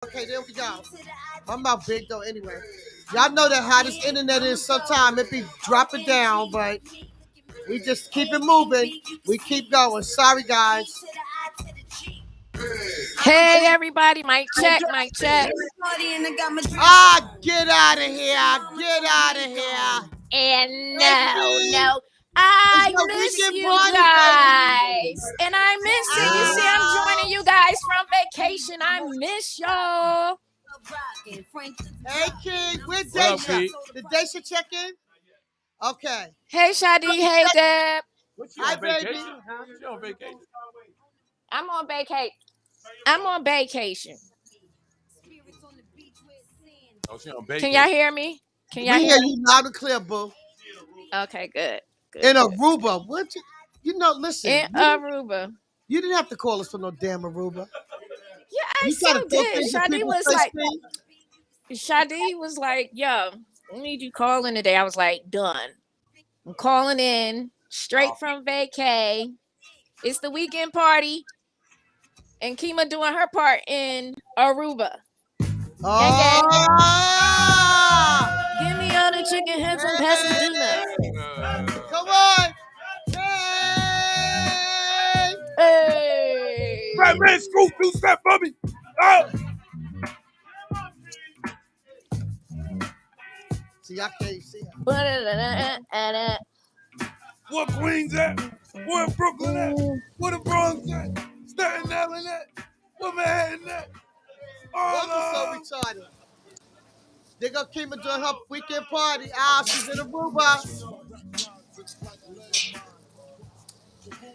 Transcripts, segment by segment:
Okay, there we go. I'm out big though anyway. Y'all know that how this internet is sometimes it be dropping down, but we just keep it moving. We keep going. Sorry guys. Hey everybody, mic check, mic check. Get out of here. Get out of here. And Hey, no, it's I your miss weekend you party, guys. baby. And I'm missing you. See, I'm joining you guys from vacation. I miss y'all. Hey, King, where's What up, Daisha? Pete? Did Daisha check in? Okay. Hey Shadi, hey Deb. What, you Hi, on baby. vacation? Huh? She on vacation. I'm on vacation. I'm on vacation. Oh, she on Can vacation. y'all hear me? Can y'all We hear hear me? you loud and clear, boo. Okay, good. In Good. Aruba. What you know, listen. In Aruba. You didn't have to call us for no damn Aruba. Yeah, I You try to so throw did. things in Shadi people's was face, like, Pete. Shadi was like, yo, we need you calling today. I was like, done. I'm calling in straight from vacay. It's the weekend party. And Kima doing her part in Aruba. Gang, gang. Give me all the chicken heads from Pasadena. Come on. Hey. Hey. Right, man, scoop, two step for me. Oh. See, I can't see her. What Queens at? Where Brooklyn at? Where the Bronx at? Staten Island at? Where Manhattan at? Welcome so retarded. They go Kima doing her weekend party. She's in Aruba.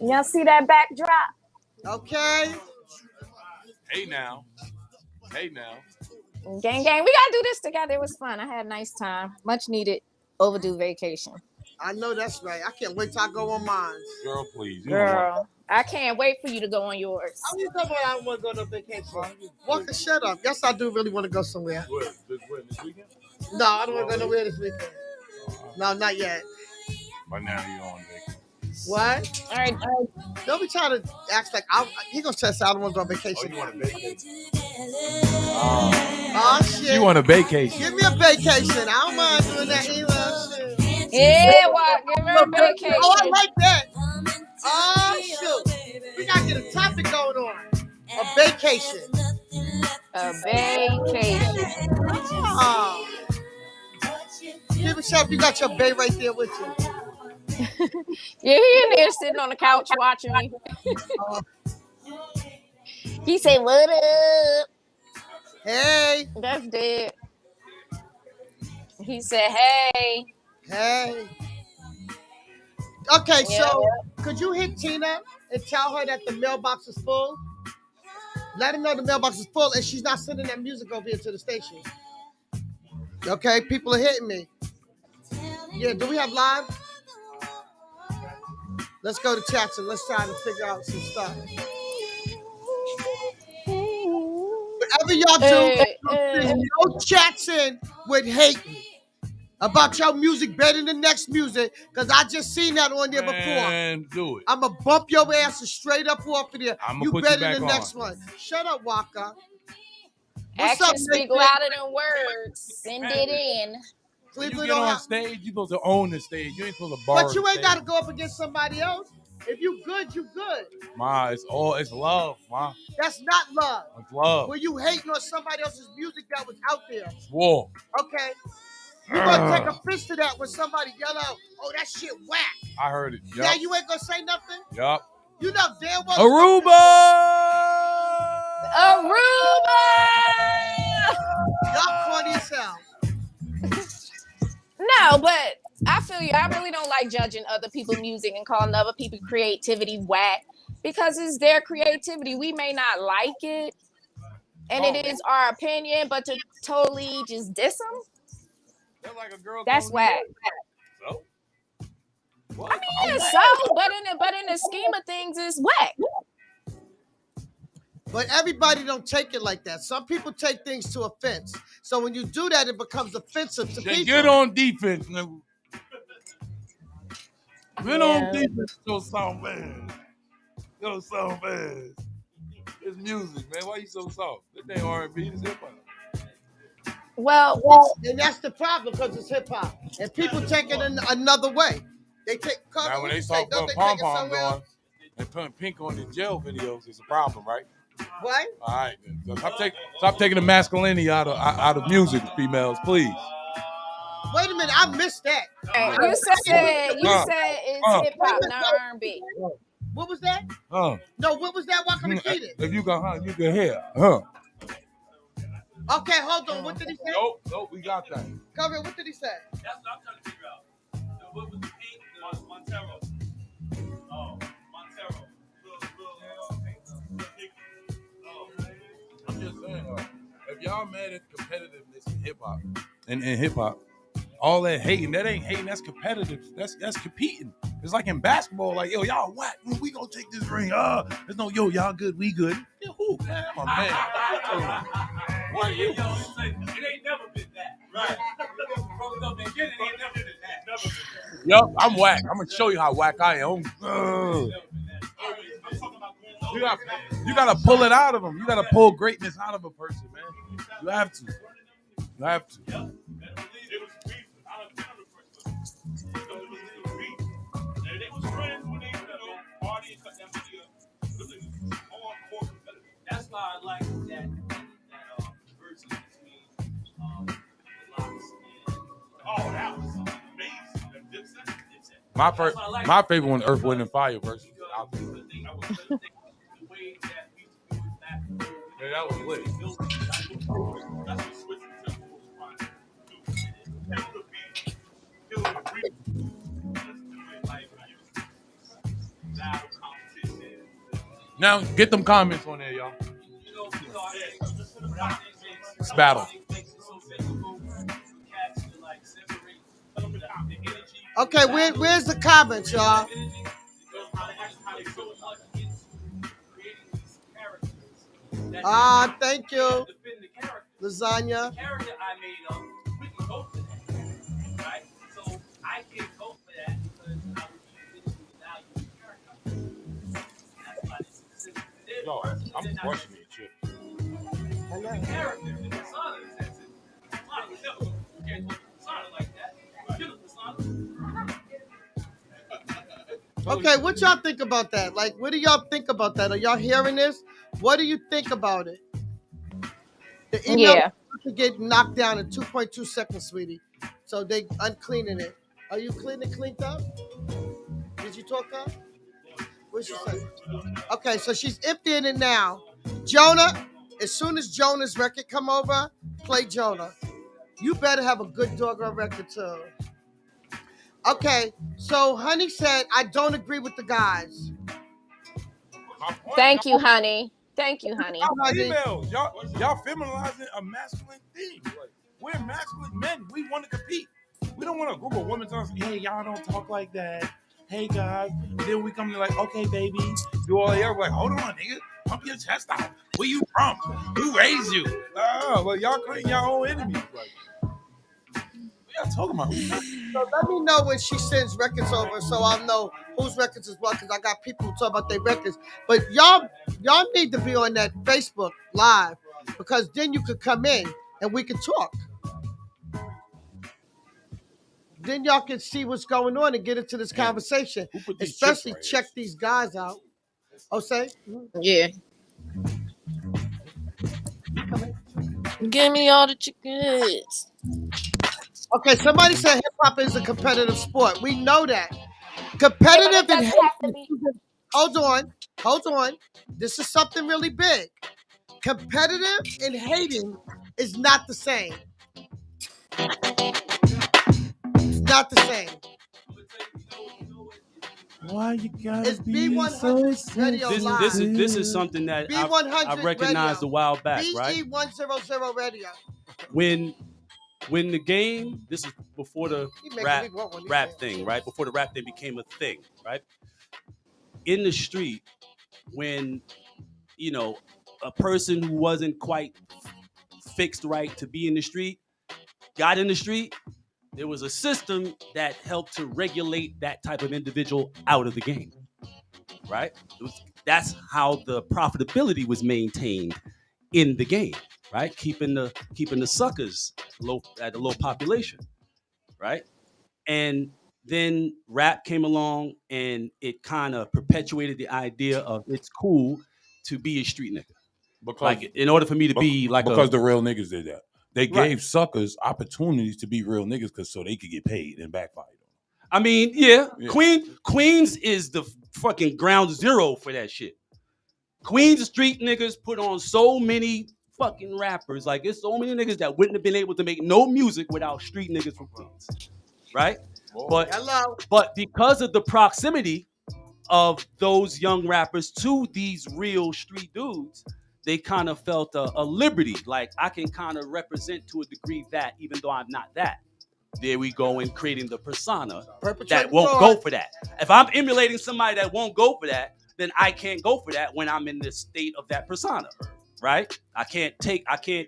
Y'all see that backdrop? Okay. Hey now. Gang, gang. We got to do this together. It was fun. I had a nice time. Much needed overdue vacation. I know that's right. I can't wait till I go on mine. Girl, please. Girl, I can't wait for you to go on yours. How you talking about I want to go on vacation? Waka, shut up. Yes, I do really want to go somewhere. What, this weekend? No, I don't want to go nowhere this weekend. No, not yet. By now you're on vacation. What? All right. Don't be trying to act like he gonna tell us I don't want to go on vacation. Oh, you want a vacation? Oh shit. You want a vacation? Give me a vacation. I don't mind doing that either. Shit. Yeah, what? Give her a vacation. Oh, I like that. Oh shoot. We gotta get a topic going on. A vacation. A vacation. Oh. Give a shout. You got your bae right there with you. Yeah, he in there sitting on the couch watching me. He said, "What up?" Hey. That's dead. He said, "Hey." Hey. Okay, Yeah. so could you hit Tina and tell her that the mailbox is full? Let her know the mailbox is full and she's not sending that music over here to the station. Okay, people are hitting me. Yeah, do we have live? Let's go to chats and let's try to figure out some stuff. Whatever y'all do, no chats in with hating about your music better than the next music, because I just seen that on there before. And do it. I'm going to bump your ass straight up off of there. I'ma You put better you back than the on. next one. Shut up, Waka. What's Actions up, speak Nathan? louder than words. Send it in. When you Cleveland, get on Ohio. stage, you supposed to own the stage. You ain't supposed to borrow. But you ain't the got to stage. go up against somebody else. If you good, you good. Ma, it's love, ma. That's not love. It's love. When you hating on somebody else's music that was out there. It's war. Okay. You're going to take offense to that when somebody yell out, oh, that shit whack. I heard it. Yep. Yeah, you ain't going to say nothing? Yup. You know damn well. Aruba! Y'all corny as hell. No, but I feel you. I really don't like judging other people's music and calling other people's creativity whack, because it's their creativity. We may not like it, and it is our opinion, but to totally just diss them, Like a girl that's whack. So? What? I mean, it's so, but in the scheme of things, it's whack. But everybody don't take it like that. Some people take things to offense. So when you do that, it becomes offensive to people. Get on defense, nigga. Get on defense. Go sound fast. It's music, man. Why you so soft? This ain't R&B. This hip hop. Well, And that's the problem because it's hip hop, and people take it in another way. They take. Now when they start putting pom poms on and putting pink on the jail videos, it's a problem, right? What? All right, then. So stop taking the masculinity out of music, females, please. Wait a minute, I missed that. you said it's hip hop, not R&B. What was that? No, what was that? Waka Flocka? If you can hear. Okay, hold on. What did he say? Nope, we got that. Cover. What did he say? That's what I'm trying to figure out. What was the pink? Montero. Oh, Montero. I'm just saying, if y'all mad at competitiveness in hip hop, and hip hop, all that hating, that ain't hating. That's competitive. That's competing. It's like in basketball, like yo, y'all whack. We gonna take this ring. There's no yo, y'all good, we good. Yeah, who? Man, I'm a man. What are you? It ain't never been that. Right. Yup, I'm whack. I'm gonna show you how whack I am. You gotta pull it out of them. You gotta pull greatness out of a person, man. You have to. That's why I like that verse between Locks and that was amazing. My favorite one, Earth, Wind, and Fire versus. Yeah, that was lit. Now get them comments on there, y'all. It's battle. Okay, where's the comments, y'all? Thank you, lasagna. The character I made up, we can go for that, right? So I can go for that because I would use it to value the character. That's why this is simple. No, I'm crushing it, shit. The character, the persona, that's it. A lot of people can't look at persona like that. Get a persona. Okay, what y'all think about that? Like, what do y'all think about that? Are y'all hearing this? What do you think about it? The email to get knocked down in 2.2 seconds, sweetie. So they uncleaning it. Are you cleaned up? Did you talk up? What's she saying? Okay, so she's emptying it now. Jonah, as soon as Jonah's record come over, play Jonah. You better have a good doggone record too. Okay, so Honey said, I don't agree with the guys. Thank you, honey. Females, y'all feminizing a masculine thing. Like, we're masculine men. We want to compete. We don't want a group of women talking, hey, y'all don't talk like that. Hey, guys. And then we come to like, okay, baby. Do all that. We're like, hold on, nigga. Pump your chest out. Where you from? Who raised you? Well, y'all creating y'all own enemies. Like, what y'all talking about? So let me know when she sends records over so I'll know whose records is what, because I got people who talk about their records. But y'all need to be on that Facebook Live, because then you could come in and we could talk. Then y'all can see what's going on and get into this conversation. Especially check these guys out. Oh, say? Yeah. Give me all the chickens. Okay, somebody said hip hop is a competitive sport. We know that. Competitive and hating. Hold on. This is something really big. Competitive and hating is not the same. It's not the same. Why you gotta it's be BE100 so Radio Live. This is something that I recognized radio. a while back, right? BE100 Radio. When the game, this is before the rap thing, right? Before the rap thing became a thing, right? In the street, when, you know, a person who wasn't quite fixed right to be in the street got in the street, there was a system that helped to regulate that type of individual out of the game, right? that's how the profitability was maintained in the game, right? Keeping the suckers low at a low population, right? And then rap came along and it kind of perpetuated the idea of it's cool to be a street nigga. Because like in order for me to be like because the real niggas did that. They gave suckers opportunities to be real niggas because so they could get paid and backfire. I mean, yeah. Queens is the fucking ground zero for that shit. Queens street niggas put on so many fucking rappers. Like, it's so many niggas that wouldn't have been able to make no music without street niggas from Queens, right? Whoa. But because of the proximity of those young rappers to these real street dudes, they kind of felt a liberty. Like, I can kind of represent to a degree that, even though I'm not that. There we go in creating the persona that won't go for that. If I'm emulating somebody that won't go for that, then I can't go for that when I'm in the state of that persona, right? I can't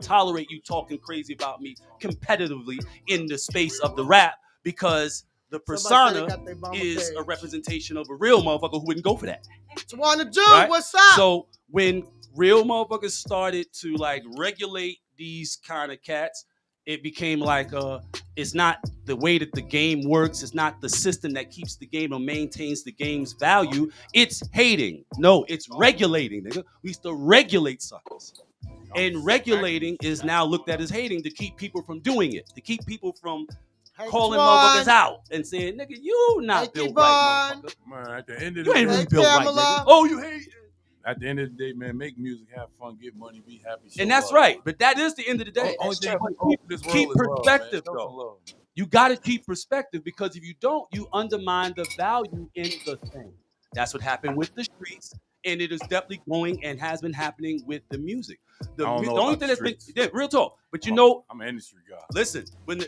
tolerate you talking crazy about me competitively in the space of the rap because the persona is a representation of a real motherfucker who wouldn't go for that. Tawana Dude, right? What's up? So when real motherfuckers started to like regulate these kind of cats, it became like it's not the way that the game works. It's not the system that keeps the game or maintains the game's value. It's hating. No, it's regulating, nigga. We used to regulate suckers. And regulating is now looked at as hating to keep people from doing it, to keep people from calling motherfuckers out and saying, nigga, you not built right, motherfucker. Man, at the end of the day, you ain't really built right, nigga. Oh, you hate it. At the end of the day, man, make music, have fun, get money, be happy. And that's right. But that is the end of the day. Keep perspective, though. You got to keep perspective because if you don't, you undermine the value in the thing. That's what happened with the streets. And it is definitely going and has been happening with the music. The only thing that's been, real talk. But you know, I'm an industry guy. Listen,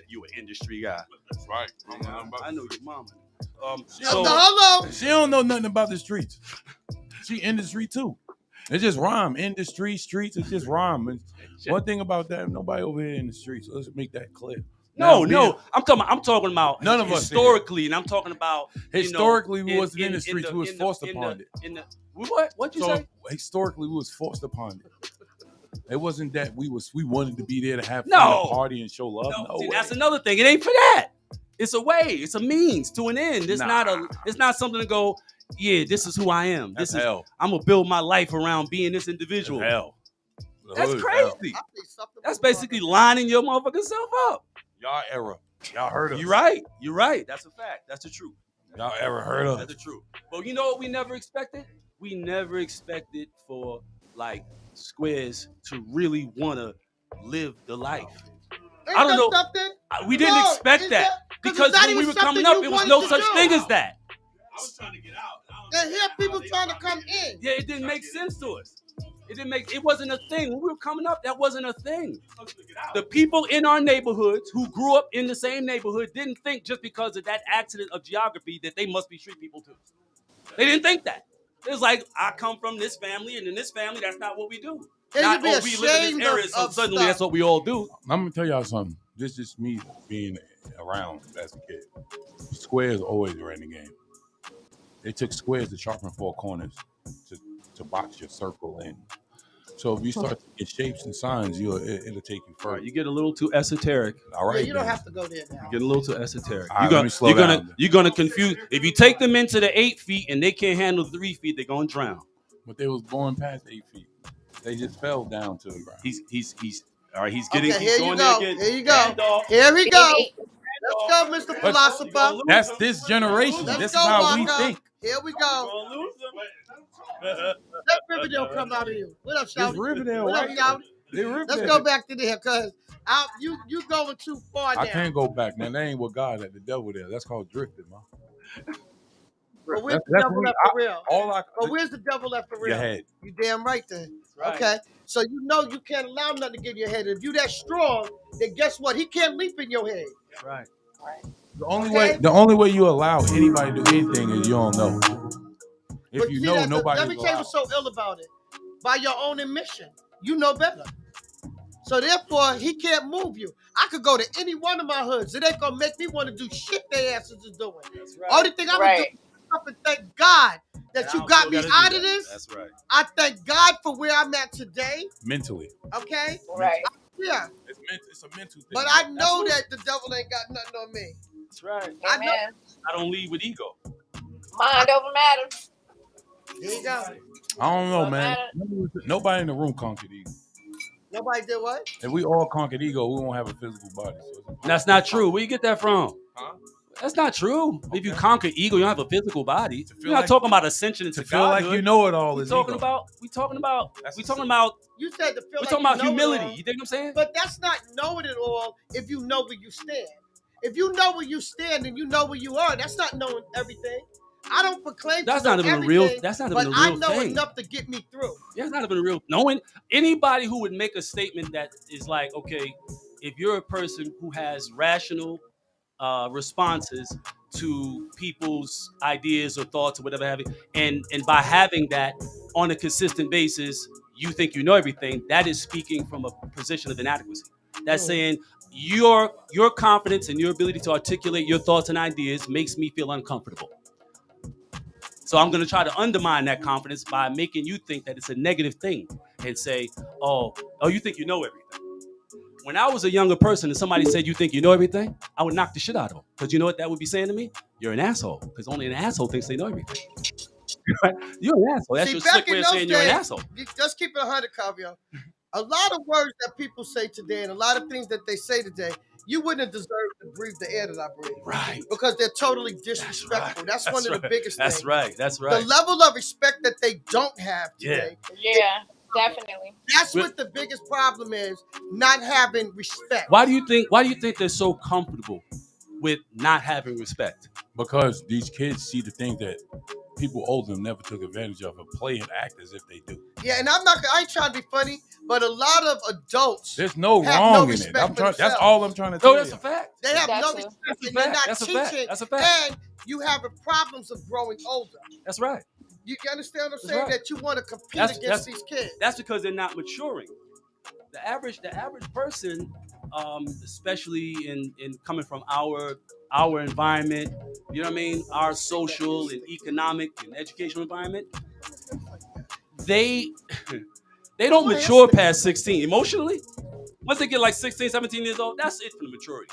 you an industry guy. That's right. I know your mama. She don't know nothing about the streets. She industry too. It just rhyme. Industry, streets, it just rhyme. And one thing about that, nobody over here in the streets. Let's make that clear. No. I'm talking about none of us historically, and I'm talking about historically we wasn't in the streets. We was forced upon it. What'd you say? Historically, we was forced upon it. It wasn't that we wanted to be there to have fun, and party, and show love. No, see, that's another thing. It ain't for that. It's a way. It's a means to an end. It's not something to go. Yeah, this is who I am. That's hell. I'm gonna build my life around being this individual. That's hell. That's crazy. That's basically lining your motherfucking self up. Y'all era. Y'all heard of us. You're right. That's a fact. That's the truth. Y'all ever heard of us. That's the truth. But you know what we never expected? We never expected for like Squares to really want to live the life. I don't know. We didn't expect that because when we were coming up, it was no such thing as that. I was trying to get out. They hear people trying to come in. Yeah, it didn't make sense to us. It wasn't a thing. When we were coming up, that wasn't a thing. The people in our neighborhoods who grew up in the same neighborhood didn't think just because of that accident of geography that they must be street people too. They didn't think that. It was like, I come from this family, and in this family, that's not what we do. We live in this area, so suddenly that's what we all do. I'm gonna tell y'all something. This is me being around as a kid. Squares always ran the game. They took squares to sharpen four corners to box your circle in. So if you start to get shapes and signs, it'll take you further. You get a little too esoteric. All right, you don't have to go there now. You get a little too esoteric. You're gonna confuse. If you take them into the 8 feet and they can't handle 3 feet, they're gonna drown. But they was born past 8 feet. They just fell down to the ground. He's all right. He's getting. Okay, he's here going you go. there again. Here you go. Here we go. Let's go, Mr. Philosopher. That's this generation. This is how we think. Here we go. Let Riverdale come out of you. What up, Shouty? Riverdale, what up, Shouty? Let's go back to there, cause you going too far now. I can't go back, man. That ain't what God had. The devil there. That's called drifting, man. But where's the devil left for real? But where's the devil left for real? Your head. You damn right then. Right. Okay. So you know you can't allow nothing to get in your head. If you that strong, then guess what? He can't leap in your head. Right. The only way you allow anybody to do anything is you don't know. If but you see, know, nobody. Let me tell you what's so ill about it. By your own admission, you know better. So therefore, he can't move you. I could go to any one of my hoods. It ain't gonna make me want to do shit their asses is doing. That's right. Only thing I'm gonna do, up and thank God that you got me out of this. That's right. I thank God for where I'm at today. Mentally. Okay? Right. Yeah. It's a mental thing. But I know that the devil ain't got nothing on me. That's right. Amen. I don't lead with ego. Mind over matter. There you go. I don't know, man. Nobody in the room conquered ego. Nobody did what? If we all conquered ego, we won't have a physical body. So that's not true. Where you get that from? Huh? That's not true. Okay. If you conquer ego, you don't have a physical body. We're not like, talking about ascension into to feel like you know it all. We talking about. You said to feel we're like talking about humility. You think what I'm saying? But that's not knowing it all if you know where you stand. If you know where you stand and you know where you are, that's not knowing everything. I don't proclaim that's to not know even everything, a real. That's not even a real thing. But I know enough to get me through. Yeah, it's not even a real. Knowing anybody who would make a statement that is like, okay, if you're a person who has rational responses to people's ideas or thoughts or whatever have you, and by having that on a consistent basis, you think you know everything. That is speaking from a position of inadequacy. That's saying your confidence and your ability to articulate your thoughts and ideas makes me feel uncomfortable. So I'm going to try to undermine that confidence by making you think that it's a negative thing and say, oh, you think you know everything. When I was a younger person and somebody said, you think you know everything, I would knock the shit out of them. Because you know what that would be saying to me? You're an asshole. Because only an asshole thinks they know everything. You're an asshole. That's your slick way of saying you're an asshole. Just keep it 100, Kavio. A lot of words that people say today and a lot of things that they say today, you wouldn't deserve to breathe the air that I breathe. Right. Because they're totally disrespectful. That's one of the biggest things. That's right. The level of respect that they don't have today. Yeah, definitely. That's what the biggest problem is, not having respect. Why do you think they're so comfortable with not having respect? Because these kids see the things that people older them never took advantage of and play and act as if they do. Yeah, and I ain't trying to be funny, but a lot of adults there's no wrong in it. That's all I'm trying to tell you. That's a fact. They have no respect and they're not teaching. That's a fact. And you have problems of growing older. That's right. You understand what I'm saying? Right. That you want to compete against these kids. That's because they're not maturing. The average person, especially in coming from our environment, you know what I mean? Our social and economic and educational environment, they don't mature past 16 emotionally. Once they get like 16, 17 years old, that's it for the maturity.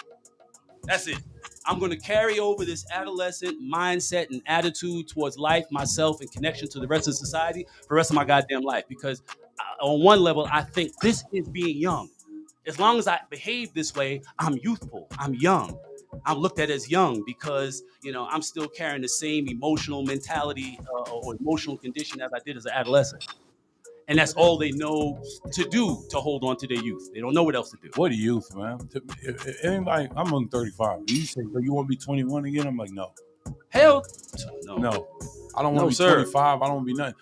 That's it. I'm going to carry over this adolescent mindset and attitude towards life, myself, and connection to the rest of society for the rest of my goddamn life. Because on one level, I think this is being young. As long as I behave this way, I'm youthful. I'm young. I'm looked at as young because, I'm still carrying the same emotional mentality or emotional condition as I did as an adolescent. And that's all they know to do to hold on to their youth. They don't know what else to do. What a youth, man. Anybody, I'm on 35. You say, you want to be 21 again? I'm like, no. Hell no. No. I don't want to be 25. I don't want to be nothing.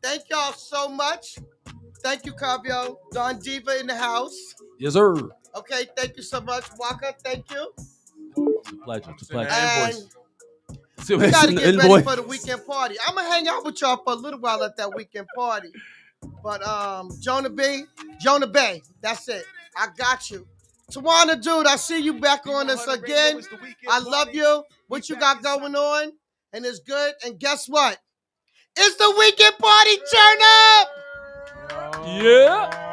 Thank y'all so much. Thank you, Kavio. Don Diva in the house. Yes, sir. Okay, thank you so much. Waka, thank you. It's a pleasure. And we got to get ready for the weekend party. I'm going to hang out with y'all for a little while at that weekend party. But Jonah Bay, that's it. I got you. Tawana, dude, I see you back on us again. I love you. What you got going on? And it's good. And guess what? It's the weekend party. Turn up. Yeah.